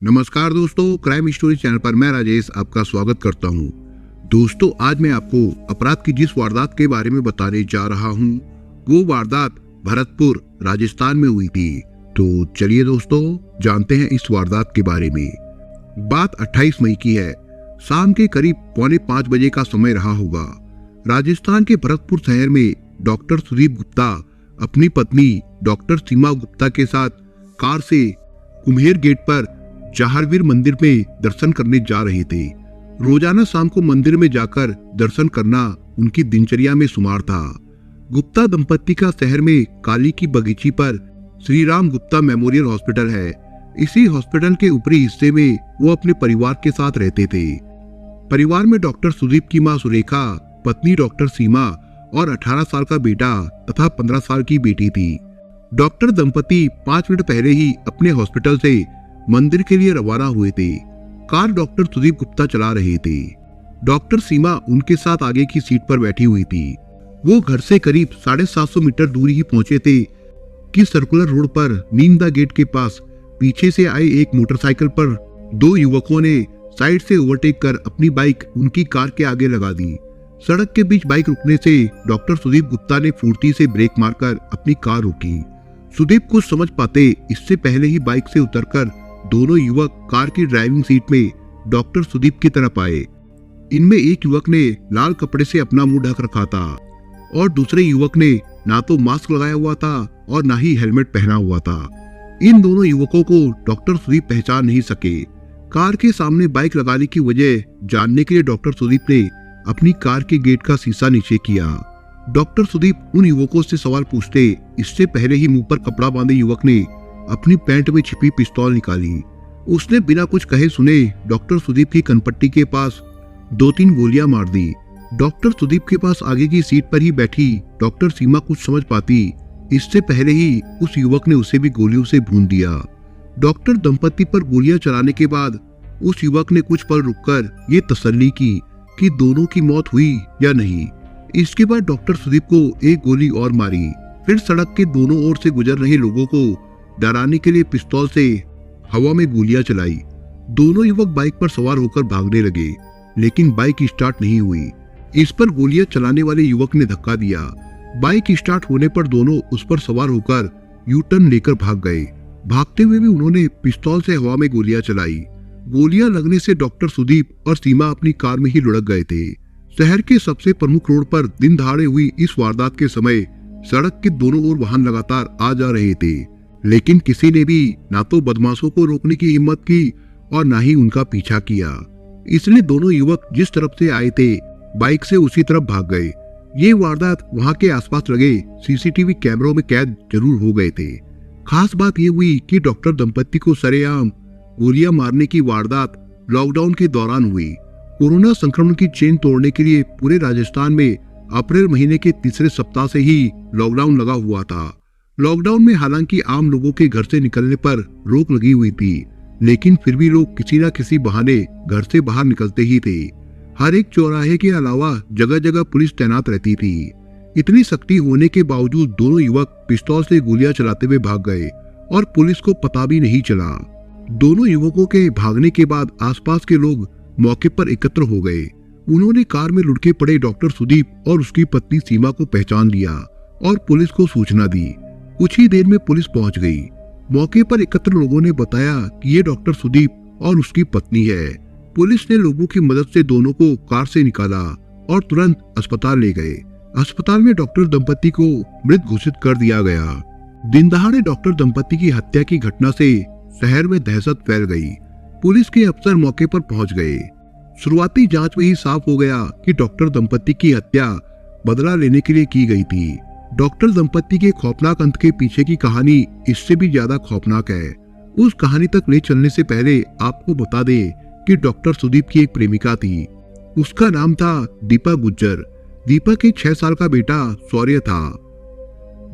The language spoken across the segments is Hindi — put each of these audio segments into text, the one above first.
नमस्कार दोस्तों, क्राइम स्टोरी चैनल पर मैं राजेश आपका स्वागत करता हूं। दोस्तों, आज मैं आपको अपराध की जिस वारदात के बारे में बताने जा रहा हूं, वो वारदात भरतपुर राजस्थान में हुई थी। तो चलिए दोस्तों, जानते हैं इस वारदात के बारे में। बात 28 मई की है। शाम के करीब 4:45 बजे का समय रहा होगा। राजस्थान के भरतपुर शहर में डॉक्टर सुदीप गुप्ता अपनी पत्नी डॉक्टर सीमा गुप्ता के साथ कार से कुम्हेर गेट पर जहारवीर मंदिर में दर्शन करने जा रहे थे। रोजाना शाम को मंदिर में जाकर दर्शन करना उनकी दिनचर्या में शुमार था। गुप्ता दंपत्ति का शहर में काली की बगीची पर श्री राम गुप्ता मेमोरियल हॉस्पिटल है। इसी हॉस्पिटल के ऊपरी हिस्से में वो अपने परिवार के साथ रहते थे। परिवार में डॉक्टर सुदीप की मां सुरेखा, पत्नी डॉक्टर सीमा और 18 साल का बेटा तथा 15 साल की बेटी थी। डॉक्टर दंपति 5 मिनट पहले ही अपने हॉस्पिटल से मंदिर के लिए रवाना हुए थे। कार डॉक्टर सुदीप गुप्ता चला रहे थे। डॉक्टर सीमा उनके साथ आगे की सीट पर बैठी हुई थी। वो घर से करीब 750 मीटर दूरी ही पहुंचे थे कि सर्कुलर रोड पर नींदा गेट के पास पीछे से आए एक मोटरसाइकिल पर 2 युवकों ने साइड से ओवरटेक कर अपनी बाइक उनकी कार के आगे लगा दी। सड़क के बीच बाइक रुकने से डॉक्टर सुदीप गुप्ता ने फुर्ती से ब्रेक मारकर अपनी कार रोकी। सुदीप कुछ समझ पाते इससे पहले ही बाइक से उतरकर दोनों युवक कार की ड्राइविंग सीट में डॉक्टर सुदीप की तरफ आए। इनमें एक युवक ने लाल कपड़े से अपना मुंह ढक रखा था और दूसरे युवक ने ना तो मास्क लगाया हुआ था और ना ही हेलमेट पहना हुआ था। इन दोनों युवकों को डॉक्टर सुदीप पहचान नहीं सके। कार के सामने बाइक लगाने की वजह जानने के लिए डॉक्टर सुदीप ने अपनी कार के गेट का शीशा नीचे किया। डॉक्टर सुदीप उन युवकों से सवाल पूछते इससे पहले ही मुंह पर कपड़ा बांधे युवक ने अपनी पैंट में छिपी पिस्तौल निकाली। उसने बिना कुछ कहे सुने डॉक्टर सुदीप की कनपट्टी के पास 2-3 गोलियां मार दी। डॉक्टर सुदीप के पास आगे की सीट पर ही बैठी डॉक्टर सीमा कुछ समझ पाती इससे पहले ही उस युवक ने उसे भी गोलियों से भून दिया। डॉक्टर दंपति पर गोलियां चलाने के बाद उस युवक ने कुछ पल रुककर ये तसल्ली की कि दोनों की मौत हुई या नहीं। इसके बाद डॉक्टर सुदीप को एक गोली और मारी। फिर सड़क के दोनों ओर से गुजर रहे लोगों को डराने के लिए पिस्तौल से हवा में गोलियां चलाई। दोनों युवक बाइक पर सवार होकर भागने लगे, लेकिन बाइक स्टार्ट नहीं हुई। इस पर गोलियां चलाने वाले युवक ने धक्का दिया। बाइक स्टार्ट होने पर दोनों उस पर सवार होकर यू टर्न लेकर भाग गए। भागते हुए भी उन्होंने पिस्तौल से हवा में गोलियां चलाई। गोलियां लगने से डॉक्टर सुदीप और सीमा अपनी कार में ही लुढ़क गए थे। शहर के सबसे प्रमुख रोड पर दिन दहाड़े हुई इस वारदात के समय सड़क के दोनों ओर वाहन लगातार आ जा रहे थे, लेकिन किसी ने भी ना तो बदमाशों को रोकने की हिम्मत की और ना ही उनका पीछा किया। इसलिए दोनों युवक जिस तरफ से आए थे बाइक से उसी तरफ भाग गए। ये वारदात वहां के आसपास लगे सीसीटीवी कैमरों में कैद जरूर हो गए थे। खास बात ये हुई कि डॉक्टर दंपति को सरेआम गोलियां मारने की वारदात लॉकडाउन के दौरान हुई। कोरोना संक्रमण की चेन तोड़ने के लिए पूरे राजस्थान में अप्रैल महीने के तीसरे सप्ताह से ही लॉकडाउन लगा हुआ था। लॉकडाउन में हालांकि आम लोगों के घर से निकलने पर रोक लगी हुई थी, लेकिन फिर भी लोग किसी न किसी बहाने घर से बाहर निकलते ही थे। हर एक चौराहे के अलावा जगह जगह पुलिस तैनात रहती थी। इतनी सख्ती होने के बावजूद दोनों युवक पिस्तौल से गोलियां चलाते हुए भाग गए और पुलिस को पता भी नहीं चला। दोनों युवकों के भागने के बाद आसपास के लोग मौके पर एकत्र हो गए। उन्होंने कार में लुढ़के पड़े डॉक्टर सुदीप और उसकी पत्नी सीमा को पहचान लिया और पुलिस को सूचना दी। कुछ ही देर में पुलिस पहुंच गई। मौके पर एकत्र लोगों ने बताया कि ये डॉक्टर सुदीप और उसकी पत्नी है। पुलिस ने लोगों की मदद से दोनों को कार से निकाला और तुरंत अस्पताल ले गए। अस्पताल में डॉक्टर दंपति को मृत घोषित कर दिया गया। दिन दहाड़े डॉक्टर दंपति की हत्या की घटना से शहर में दहशत फैल गई। पुलिस के अफसर मौके पर पहुंच गए। शुरुआती जांच में ही साफ हो गया कि डॉक्टर दंपति की हत्या बदला लेने के लिए की गई थी। डॉक्टर दंपति के खौफनाक अंत के पीछे की कहानी इससे भी ज्यादा खौफनाक है। उस कहानी तक ले चलने से पहले आपको बता दें कि डॉक्टर सुदीप की एक प्रेमिका थी। उसका नाम था दीपा गुज्जर। दीपा के 6 साल का बेटा शौर्य था।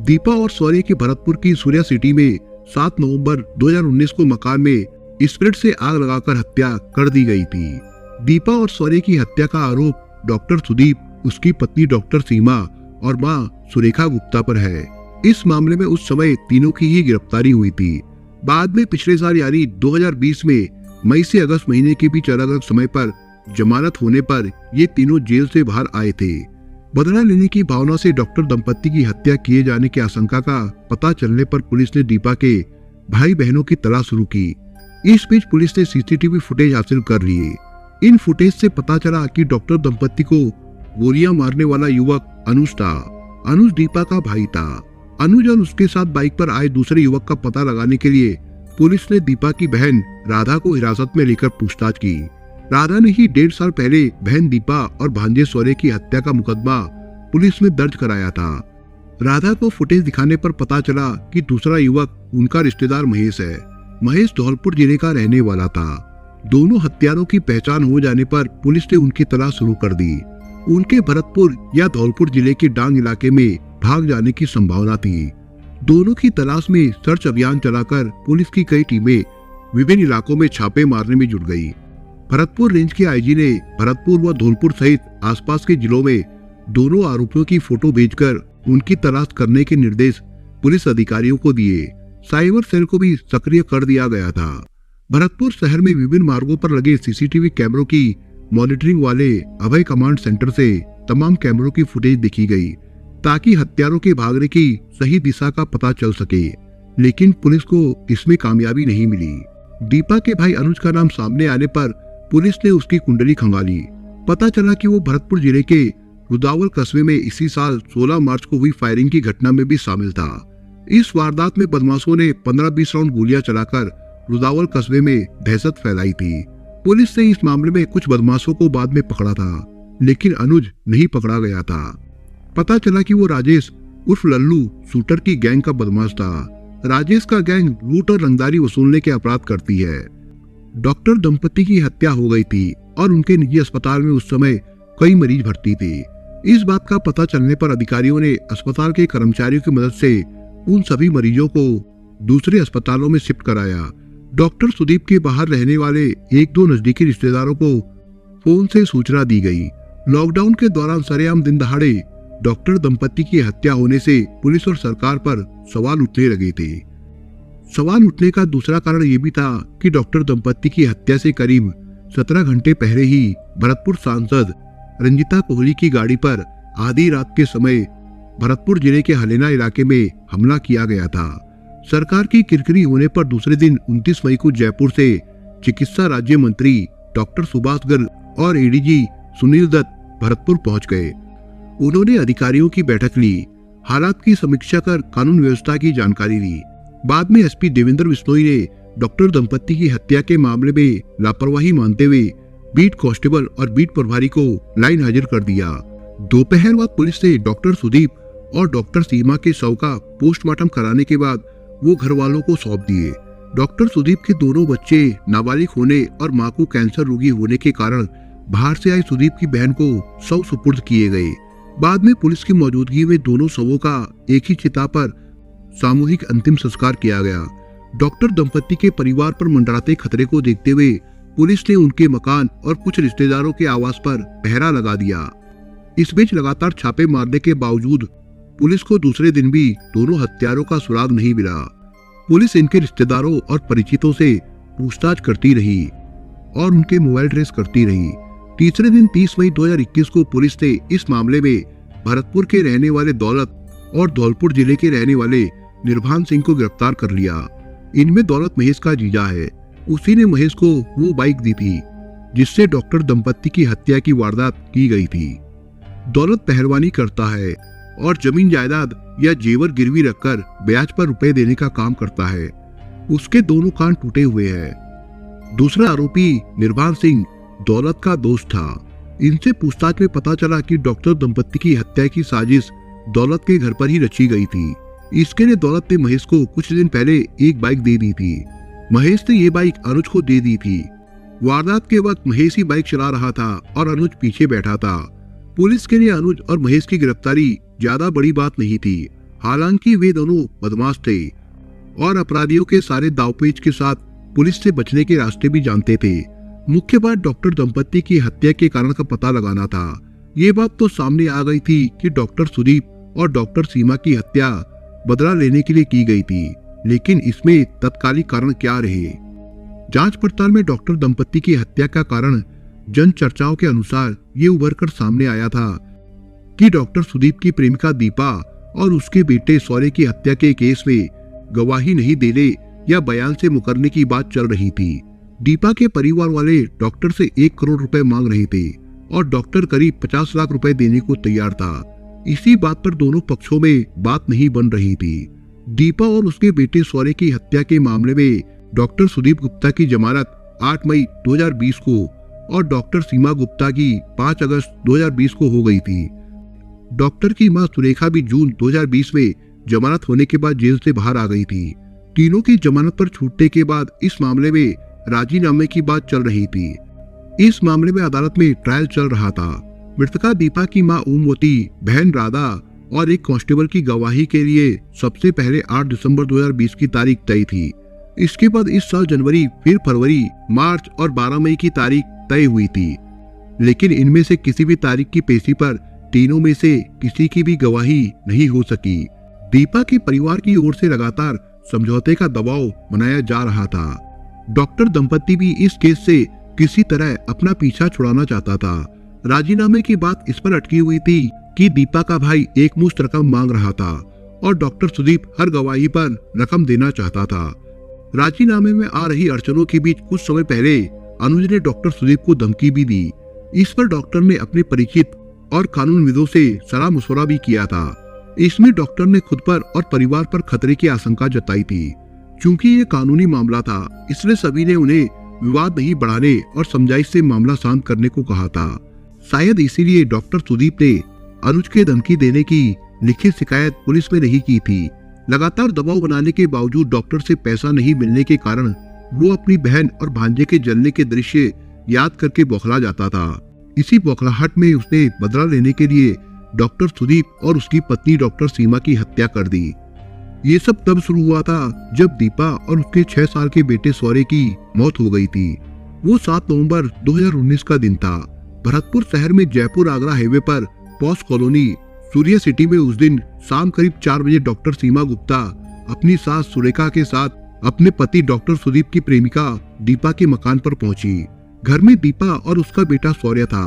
दीपा और शौर्य की भरतपुर की सूर्या सिटी में 7 नवंबर 2019 को मकान में स्प्रिट से आग लगाकर हत्या कर दी गई थी। दीपा और शौर्य की हत्या का आरोप डॉक्टर सुदीप, उसकी पत्नी डॉक्टर सीमा और मां सुरेखा गुप्ता पर है। इस मामले में उस समय तीनों की ही गिरफ्तारी हुई थी। बाद में पिछले साल यानी 2020 में मई से अगस्त महीने के बीच अलग अलग समय पर जमानत होने पर ये तीनों जेल से बाहर आए थे। बदला लेने की भावना से डॉक्टर दंपत्ति की हत्या किए जाने की आशंका का पता चलने पर पुलिस ने दीपा के भाई बहनों की तलाश शुरू की। इस बीच पुलिस ने सीसीटीवी फुटेज हासिल कर लिए। इन फुटेज से पता चला कि डॉक्टर दंपत्ति को गोलियां मारने वाला युवक अनुज था। अनुज दीपा का भाई था। अनुज और उसके साथ बाइक पर आए दूसरे युवक का पता लगाने के लिए पुलिस ने दीपा की बहन राधा को हिरासत में लेकर पूछताछ की। राधा ने ही 1.5 साल पहले बहन दीपा और भांजे सोरे की हत्या का मुकदमा पुलिस में दर्ज कराया था। राधा को फुटेज दिखाने पर पता चला कि दूसरा युवक उनका रिश्तेदार महेश है। महेश धौलपुर जिले का रहने वाला था। दोनों हत्यारों की पहचान हो जाने पर पुलिस ने उनकी तलाश शुरू कर दी। उनके भरतपुर या धौलपुर जिले के डांग इलाके में भाग जाने की संभावना थी। दोनों की तलाश में सर्च अभियान चलाकर पुलिस की कई टीमें विभिन्न इलाकों में छापे मारने में जुट गई। भरतपुर रेंज के आईजी ने भरतपुर व धौलपुर सहित आसपास के जिलों में दोनों आरोपियों की फोटो भेजकर उनकी तलाश करने के निर्देश पुलिस अधिकारियों को दिए। साइबर सेल को भी सक्रिय कर दिया गया था। भरतपुर शहर में विभिन्न मार्गों पर लगे सीसीटीवी कैमरों की मॉनिटरिंग वाले अभय कमांड सेंटर से तमाम कैमरों की फुटेज देखी गई ताकि हत्यारों के भागने की सही दिशा का पता चल सके, लेकिन पुलिस को इसमें कामयाबी नहीं मिली। दीपा के भाई अनुज का नाम सामने आने पर पुलिस ने उसकी कुंडली खंगाली। पता चला कि वो भरतपुर जिले के रुदावल कस्बे में इसी साल 16 मार्च को हुई फायरिंग की घटना में भी शामिल था। इस वारदात में बदमाशों ने 15-20 राउंड गोलियां चलाकर रुदावल कस्बे में दहशत फैलाई थी। पुलिस ने इस मामले में कुछ बदमाशों को बाद में पकड़ा था, लेकिन अनुज नहीं पकड़ा गया था। पता चला कि वो राजेश उर्फ लल्लू शूटर की गैंग का बदमाश था। राजेश का गैंग लूट और रंगदारी वसूलने के अपराध करती है। डॉक्टर दंपति की हत्या हो गई थी और उनके निजी अस्पताल में उस समय कई मरीज भर्ती थे। इस बात का पता चलने पर अधिकारियों ने अस्पताल के कर्मचारियों की मदद से उन सभी मरीजों को दूसरे अस्पतालों में शिफ्ट कराया। डॉक्टर सुदीप के बाहर रहने वाले 1-2 नजदीकी रिश्तेदारों को फोन से सूचना दी गई। लॉकडाउन के दौरान सरेआम दिन दहाड़े डॉक्टर दंपति की हत्या होने से पुलिस और सरकार पर सवाल उठने लगे थे। सवाल उठने का दूसरा कारण ये भी था कि डॉक्टर दंपति की हत्या से करीब 17 घंटे पहले ही भरतपुर सांसद रंजिता कोहली की गाड़ी पर आधी रात के समय भरतपुर जिले के हलेना इलाके में हमला किया गया था। सरकार की किरकिरी होने पर दूसरे दिन 29 मई को जयपुर से चिकित्सा राज्य मंत्री डॉक्टर सुभाष गर्ग और एडीजी सुनील दत्त भरतपुर पहुंच गए। उन्होंने अधिकारियों की बैठक ली, हालात की समीक्षा कर कानून व्यवस्था की जानकारी ली। बाद में एसपी देवेंद्र बिश्नोई ने डॉक्टर दंपति की हत्या के मामले में लापरवाही मानते हुए बीट कांस्टेबल और बीट प्रभारी को लाइन हाजिर कर दिया। दोपहर बाद पुलिस ने डॉक्टर सुदीप और डॉक्टर सीमा के शव का पोस्टमार्टम कराने के बाद वो घर वालों को सौंप दिए। डॉक्टर सुदीप के दोनों बच्चे नाबालिग होने और मां को कैंसर रोगी होने के कारण बाहर से आई सुदीप की बहन को शव सुपुर्द किए गए। बाद में पुलिस की मौजूदगी में दोनों शवों का एक ही चिता पर सामूहिक अंतिम संस्कार किया गया। डॉक्टर दंपति के परिवार पर मंडराते खतरे को देखते हुए पुलिस ने उनके मकान और कुछ रिश्तेदारों के आवास पर पहरा लगा दिया। इस बीच लगातार छापे मारने के बावजूद पुलिस को दूसरे दिन भी दोनों हत्यारों का सुराग नहीं मिला। पुलिस इनके रिश्तेदारों और परिचितों से पूछताछ करती रही और उनके मोबाइल ट्रेस करती रही। तीसरे दिन 30 मई 2021 को पुलिस ने इस मामले में भरतपुर के रहने वाले दौलत और धौलपुर जिले के रहने वाले निर्भान सिंह को गिरफ्तार कर लिया। इनमें दौलत महेश का जीजा है। उसी ने महेश को वो बाइक दी थी जिससे डॉक्टर दंपति की हत्या की वारदात की गई थी। दौलत पहलवानी करता है और जमीन जायदाद या जेवर गिरवी रखकर ब्याज पर रुपए देने का काम करता है। उसके दोनों कान टूटे हुए हैं। दूसरा आरोपी निर्भान सिंह दौलत का दोस्त था। इनसे पूछताछ में पता चला कि डॉक्टर दंपति की हत्या की साजिश दौलत के घर पर ही रची गई थी। इसके लिए दौलत ने महेश को कुछ दिन पहले एक बाइक दे दी थी। महेश ने ये बाइक अनुज को दे दी थी। वारदात के वक्त महेश ही बाइक चला रहा था और अनुज पीछे बैठा था। पुलिस के लिए अनुज और महेश की गिरफ्तारी ज्यादा बड़ी बात नहीं थी। हालांकि वे दोनों बदमाश थे और अपराधियों के सारे दावपेच के साथ पुलिस से बचने के रास्ते भी जानते थे। मुख्य बात डॉक्टर दंपति की हत्या के कारण का पता लगाना था। ये बात तो सामने आ गई थी कि डॉक्टर सुदीप और डॉक्टर सीमा की हत्या बदला लेने के लिए की गई थी, लेकिन इसमें तत्कालिक कारण क्या रहे जांच पड़ताल में डॉक्टर दंपति की हत्या का कारण जन चर्चाओं के अनुसार ये उभर कर सामने आया था कि डॉक्टर सुदीप की प्रेमिका दीपा और उसके बेटे शौर्य की हत्या के केस में गवाही नहीं देने या बयान से मुकरने की बात चल रही थी। दीपा के परिवार वाले डॉक्टर से 1 करोड़ रुपए मांग रहे थे और डॉक्टर करीब 50 लाख रुपए देने को तैयार था। इसी बात पर दोनों पक्षों में बात नहीं बन रही थी। दीपा और उसके बेटे शौर्य की हत्या के मामले में डॉक्टर सुदीप गुप्ता की जमानत 8 मई 2020 को और डॉक्टर सीमा गुप्ता की 5 अगस्त 2020 को हो गई थी। डॉक्टर की मां सुरेखा भी जून 2020 में जमानत होने के बाद जेल से बाहर आ गई थी। तीनों की जमानत पर छूटने के बाद इस मामले में राजीनामे की बात चल रही थी। इस मामले में अदालत में ट्रायल चल रहा था। मृतका दीपा की मां ओमवती, बहन राधा और एक कांस्टेबल की गवाही के लिए सबसे पहले 8 दिसंबर 2020 की तारीख तय थी। इसके बाद इस साल जनवरी, फिर फरवरी, मार्च और 12 मई की तारीख तय हुई थी, लेकिन इनमें से किसी भी तारीख की पेशी पर तीनों में से किसी की भी गवाही नहीं हो सकी। दीपा के परिवार की ओर से लगातार समझौते का दबाव बनाया जा रहा था। डॉक्टर दंपति भी इस केस से किसी तरह अपना पीछा छुड़ाना चाहता था। राजीनामे की बात इस पर अटकी हुई थी कि दीपा का भाई एक मुश्त रकम मांग रहा था और डॉक्टर सुदीप हर गवाही पर रकम देना चाहता था। राजीनामे में आ रही अड़चनों के बीच कुछ समय पहले अनुज ने डॉक्टर सुदीप को धमकी भी दी। इस पर डॉक्टर ने अपने परिचित और कानूनविदों से सलाह मशवरा भी किया था। इसमें डॉक्टर ने खुद पर और परिवार पर खतरे की आशंका जताई थी। चूंकि ये कानूनी मामला था, इसलिए सभी ने उन्हें विवाद नहीं बढ़ाने और समझाइश से मामला शांत करने को कहा था। शायद इसीलिए डॉक्टर सुदीप ने अनुज के धमकी देने की लिखित शिकायत पुलिस में नहीं की थी। लगातार दबाव बनाने के बावजूद डॉक्टर से पैसा नहीं मिलने के कारण वो अपनी बहन और भांजे के जलने के दृश्य याद करके बौखला जाता था। इसी बौखलाहट में उसने बदला लेने के लिए डॉक्टर सुदीप और उसकी पत्नी डॉक्टर सीमा की हत्या कर दी। ये सब तब शुरू हुआ था जब दीपा और उसके 6 साल के बेटे शौर्य की मौत हो गई थी। वो 7 नवंबर 2019 का दिन था। भरतपुर शहर में जयपुर आगरा हाईवे पर पॉश कॉलोनी सूर्य सिटी में उस दिन शाम करीब 4 बजे डॉक्टर सीमा गुप्ता अपनी सास सुरेखा के साथ अपने पति डॉक्टर सुदीप की प्रेमिका दीपा के मकान पर पहुंची। घर में दीपा और उसका बेटा शौर्य था।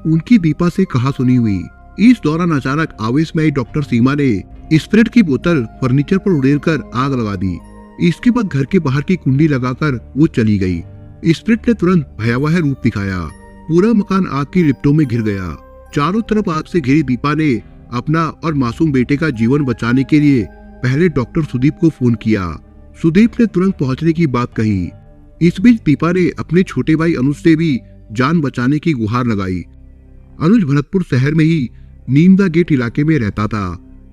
उनकी दीपा से कहासुनी हुई। इस दौरान अचानक आवेश में आई डॉक्टर सीमा ने स्प्रिट की बोतल फर्नीचर पर उड़ेलकर आग लगा दी। इसके बाद घर के बाहर की कुंडी लगाकर वो चली गई। स्प्रिट ने तुरंत भयावह रूप दिखाया। पूरा मकान आग की लिपटों में घिर गया। चारों तरफ आग से घिरी दीपा ने अपना और मासूम बेटे का जीवन बचाने के लिए पहले डॉक्टर सुदीप को फोन किया। सुदीप ने तुरंत पहुंचने की बात कही। इस बीच दीपा ने अपने छोटे भाई अनुज से भी जान बचाने की गुहार लगाई। अनुज भरतपुर शहर में ही नीमदा गेट इलाके में रहता था।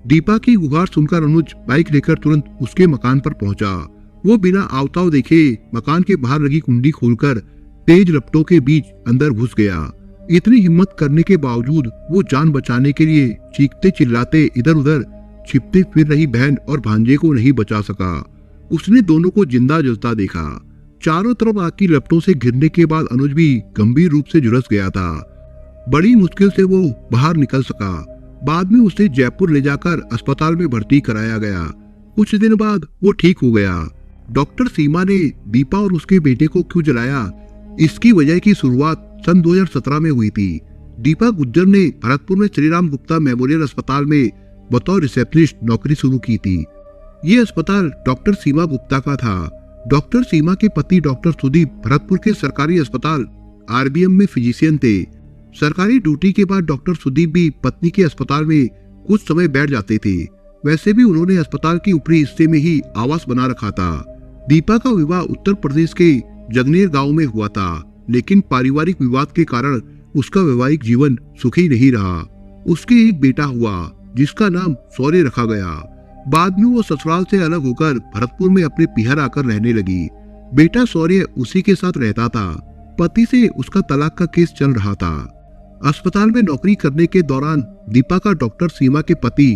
दीपा की गुहार सुनकर अनुज बाइक लेकर तुरंत उसके मकान पर पहुंचा। वो बिना आवताव देखे मकान के बाहर लगी कुंडी खोलकर तेज लपटों के बीच अंदर घुस गया। इतनी हिम्मत करने के बावजूद वो जान बचाने के लिए चीखते चिल्लाते इधर उधर छिपते फिर रही बहन और भांजे को नहीं बचा सका। उसने दोनों को जिंदा जलता देखा। चारों तरफ आग की लपटों से घिरने के बाद अनुज भी गंभीर रूप से झुलस गया था। बड़ी मुश्किल से वो बाहर निकल सका। बाद में उसे जयपुर ले जाकर अस्पताल में भर्ती कराया गया। कुछ दिन बाद वो ठीक हो गया। डॉक्टर सीमा ने दीपा और उसके बेटे को क्यों जलाया, इसकी वजह की शुरुआत सन 2017 में हुई थी। दीपा गुज्जर ने भरतपुर में श्रीराम गुप्ता मेमोरियल अस्पताल में बतौर रिसेप्शनिस्ट नौकरी शुरू की थी। ये अस्पताल डॉक्टर सीमा गुप्ता का था। डॉक्टर सीमा के पति डॉक्टर सुदीप भरतपुर के सरकारी अस्पताल आरबीएम में फिजिशियन थे। सरकारी ड्यूटी के बाद डॉक्टर सुदीप भी पत्नी के अस्पताल में कुछ समय बैठ जाते थे। वैसे भी उन्होंने अस्पताल के ऊपरी हिस्से में ही आवास बना रखा था। दीपा का विवाह उत्तर प्रदेश के जगनेर गांव में हुआ था, लेकिन पारिवारिक विवाद के कारण उसका वैवाहिक जीवन सुखी नहीं रहा। उसके एक बेटा हुआ जिसका नाम शौर्य रखा गया। बाद में वो ससुराल से अलग होकर भरतपुर में अपने पिहर आकर रहने लगी। बेटा शौर्य उसी के साथ रहता था। पति से उसका तलाक का केस चल रहा था। अस्पताल में नौकरी करने के दौरान दीपा का डॉक्टर सीमा के पति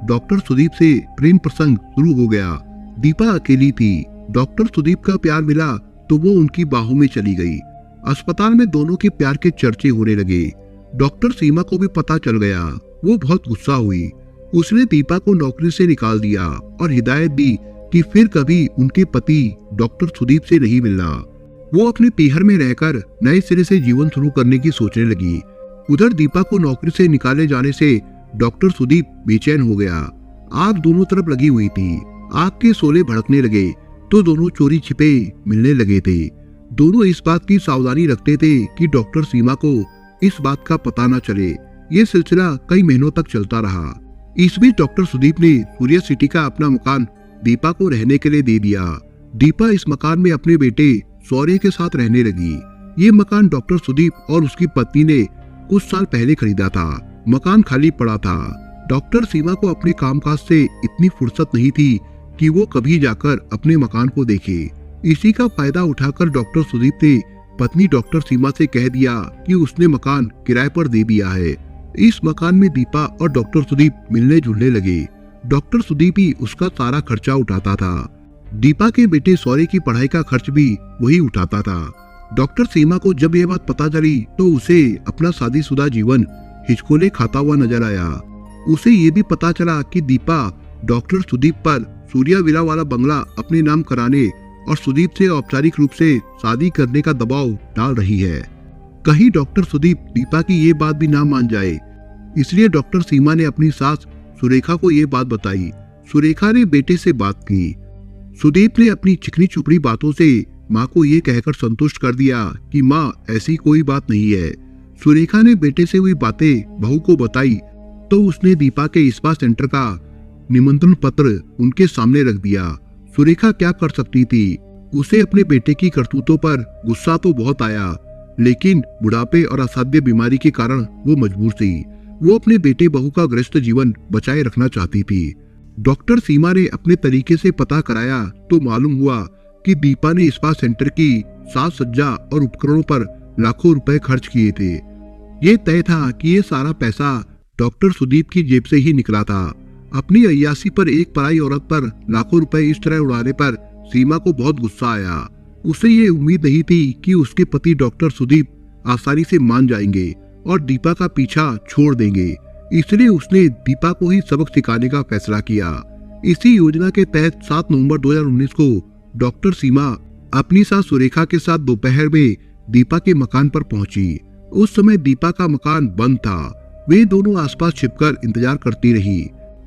डॉक्टर सुदीप से प्रेम प्रसंग शुरू हो गया। दीपा अकेली थी। डॉक्टर सुदीप का प्यार मिला तो वो उनकी बाहों में चली गई। अस्पताल में दोनों के प्यार के चर्चे होने लगे। डॉक्टर सीमा को भी पता चल गया। वो बहुत गुस्सा हुई। उसने दीपा को नौकरी से निकाल दिया और हिदायत दी कि फिर कभी उनके पति डॉक्टर सुदीप से नहीं मिलना। वो अपने पीहर में रहकर नए सिरे से जीवन शुरू करने की सोचने लगी। उधर दीपा को नौकरी से निकाले जाने से डॉक्टर सुदीप बेचैन हो गया। आग दोनों तरफ लगी हुई थी। आग के शोले भड़कने लगे तो दोनों चोरी छिपे मिलने लगे थे। दोनों इस बात की सावधानी रखते थे कि डॉक्टर सीमा को इस बात का पता न चले। ये सिलसिला कई महीनों तक चलता रहा। इस बीच डॉक्टर सुदीप ने सूर्य सिटी का अपना मकान दीपा को रहने के लिए दे दिया। दीपा इस मकान में अपने बेटे शौर्य के साथ रहने लगी। ये मकान डॉक्टर सुदीप और उसकी पत्नी ने कुछ साल पहले खरीदा था। मकान खाली पड़ा था। डॉक्टर सीमा को अपने कामकाज से इतनी फुर्सत नहीं थी कि वो कभी जाकर अपने मकान को देखे। इसी का फायदा उठाकर डॉक्टर सुदीप ने पत्नी डॉक्टर सीमा से कह दिया कि उसने मकान किराए पर दे दिया है। इस मकान में दीपा और डॉक्टर सुदीप मिलने जुलने लगे। डॉक्टर सुदीप ही उसका सारा खर्चा उठाता था। दीपा के बेटे शौर्य की पढ़ाई का खर्च भी वही उठाता था। डॉक्टर सीमा को जब ये बात पता चली तो उसे अपना शादीशुदा जीवन हिचकोले खाता हुआ नजर आया। उसे ये भी पता चला कि दीपा डॉक्टर सुदीप पर सूर्या विला वाला बंगला अपने नाम कराने और सुदीप से औपचारिक रूप से शादी करने का दबाव डाल रही है। कहीं डॉक्टर सुदीप दीपा की ये बात भी ना मान जाए, इसलिए डॉक्टर सीमा ने अपनी सास सुरेखा को ये बात बताई। सुरेखा ने बेटे से बात की। सुदीप ने अपनी चिकनी चुपड़ी बातों से माँ को ये कहकर संतुष्ट कर दिया कि माँ ऐसी कोई बात नहीं है। सुरेखा ने बेटे से हुई बातें बहू को बताई तो उसने दीपा के इस्पात सेंटर का निमंत्रण पत्र उनके सामने रख दिया। सुरेखा क्या कर सकती थी? उसे अपने बेटे की करतूतों पर गुस्सा तो बहुत आया, लेकिन बुढ़ापे और असाध्य बीमारी के कारण वो मजबूर थी। वो अपने बेटे बहू का गृहस्थ जीवन बचाए रखना चाहती थी। डॉक्टर सीमा ने अपने तरीके से पता कराया तो मालूम हुआ कि दीपा ने इस्पात सेंटर की साज सज्जा और उपकरणों पर लाखों रुपए खर्च किए थे। ये तय था कि ये सारा पैसा डॉक्टर सुदीप की जेब से ही निकला था। अपनी अय्यासी पर एक पराई औरत पर लाखों रुपए इस तरह उड़ाने पर सीमा को बहुत गुस्सा आया। उसे ये उम्मीद नहीं थी कि उसके पति डॉक्टर सुदीप आसानी से मान जाएंगे और दीपा का पीछा छोड़ देंगे। इसलिए उसने दीपा को ही सबक सिखाने का फैसला किया। इसी योजना के तहत 7 नवंबर 2019 को डॉक्टर सीमा अपनी सास सुरेखा के साथ दोपहर में दीपा के मकान पर पहुंची। उस समय दीपा का मकान बंद था। वे दोनों आसपास छिपकर इंतजार करती रही।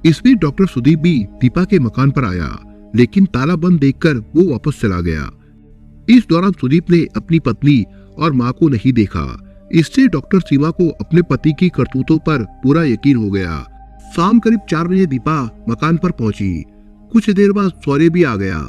इस बीच डॉक्टर सुदीप भी दीपा के मकान पर आया, लेकिन ताला बंद देखकर वो वापस चला गया। इस दौरान सुदीप ने अपनी पत्नी और माँ को नहीं देखा। इससे डॉक्टर सीमा को अपने पति की करतूतों पर पूरा यकीन हो गया। शाम करीब 4 बजे दीपा मकान पर पहुंची। कुछ देर बाद शौर्य भी आ गया।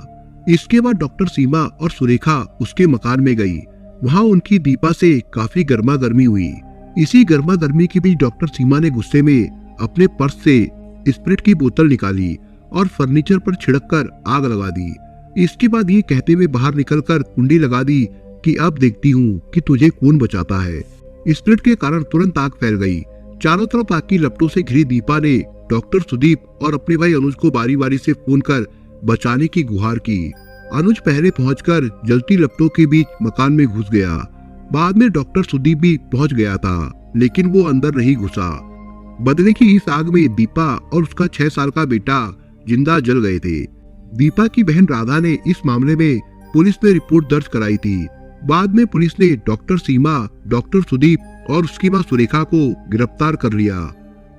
इसके बाद डॉक्टर सीमा और सुरेखा उसके मकान में गई। वहाँ उनकी दीपा से काफी गर्मा गर्मी हुई। इसी गर्मा गर्मी के बीच डॉक्टर सीमा ने गुस्से में अपने पर्स से स्प्रिट की बोतल निकाली और फर्नीचर पर छिड़ककर आग लगा दी। इसके बाद ये कहते हुए बाहर निकलकर कुंडी लगा दी कि अब देखती हूँ कि तुझे कौन बचाता है। स्प्रिट के कारण तुरंत आग फैल गई। चारों तरफ आग की लपटों से घिरी दीपा ने डॉक्टर सुदीप और अपने भाई अनुज को बारी बारी से फोन कर बचाने की गुहार की। अनुज पहले पहुंचकर जलती लपटों के बीच मकान में घुस गया। बाद में डॉक्टर सुदीप भी पहुंच गया था, लेकिन वो अंदर नहीं घुसा। बदले की इस आग में दीपा और उसका 6 साल का बेटा जिंदा जल गए थे। दीपा की बहन राधा ने इस मामले में पुलिस में रिपोर्ट दर्ज कराई थी। बाद में पुलिस ने डॉक्टर सीमा, डॉक्टर सुदीप और उसकी मां सुरेखा को गिरफ्तार कर लिया।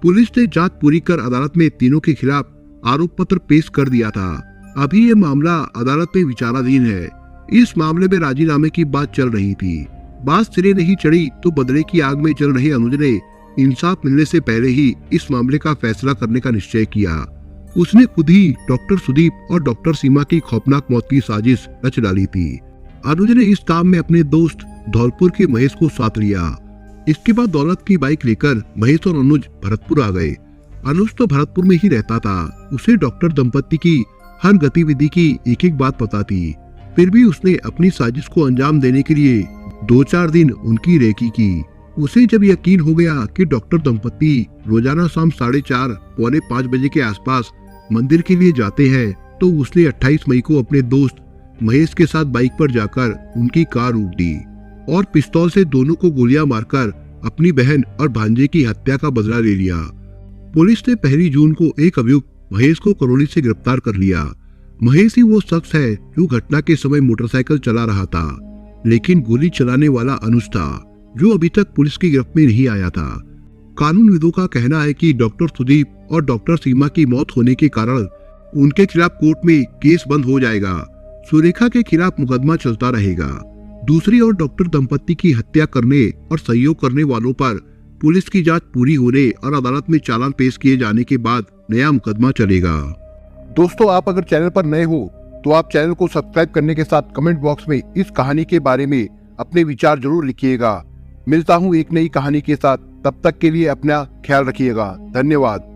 पुलिस ने जांच पूरी कर अदालत में तीनों के खिलाफ आरोप पत्र पेश कर दिया था। अभी ये मामला अदालत में विचाराधीन है। इस मामले में राजीनामे की बात चल रही थी। बात सिरे नहीं चढ़ी तो बदले की आग में जल रहे अनुज ने इंसाफ मिलने से पहले ही इस मामले का फैसला करने का निश्चय किया। उसने खुद ही डॉक्टर सुदीप और डॉक्टर सीमा की खौफनाक मौत की साजिश रच डाली थी। अनुज ने इस काम में अपने दोस्त धौलपुर के महेश को साथ लिया। इसके बाद दौलत की बाइक लेकर महेश और अनुज भरतपुर आ गए। अनुज तो भरतपुर में ही रहता था। उसे डॉक्टर दंपत्ति की हर गतिविधि की एक एक बात पता थी। फिर भी उसने अपनी साजिश को अंजाम देने के लिए 2-4 दिन उनकी रेकी की। उसे जब यकीन हो गया कि डॉक्टर दंपत्ति रोजाना शाम 4:30 पौने 5 बजे के आसपास मंदिर के लिए जाते हैं, तो उसने 28 मई को अपने दोस्त महेश के साथ बाइक पर जाकर उनकी कार रोक दी और पिस्तौल से दोनों को गोलियां मारकर अपनी बहन और भांजे की हत्या का बदला ले लिया। पुलिस ने 1 जून को एक अभियुक्त महेश को करौली से गिरफ्तार कर लिया। महेश ही वो शख्स है जो घटना के समय मोटरसाइकिल चला रहा था, लेकिन गोली चलाने वाला अनुज था, जो अभी तक पुलिस की गिरफ्त में नहीं आया था। कानूनविदों का कहना है कि डॉक्टर सुदीप और डॉक्टर सीमा की मौत होने के कारण उनके खिलाफ कोर्ट में केस बंद हो जाएगा। सुरेखा के खिलाफ मुकदमा चलता रहेगा। दूसरी ओर डॉक्टर दंपत्ति की हत्या करने और सहयोग करने वालों पर पुलिस की जांच पूरी होने और अदालत में चालान पेश किए जाने के बाद नया मुकदमा चलेगा। दोस्तों, आप अगर चैनल पर नए हो तो आप चैनल को सब्सक्राइब करने के साथ कमेंट बॉक्स में इस कहानी के बारे में अपने विचार जरूर लिखिएगा। मिलता हूँ एक नई कहानी के साथ, तब तक के लिए अपना ख्याल रखिएगा। धन्यवाद।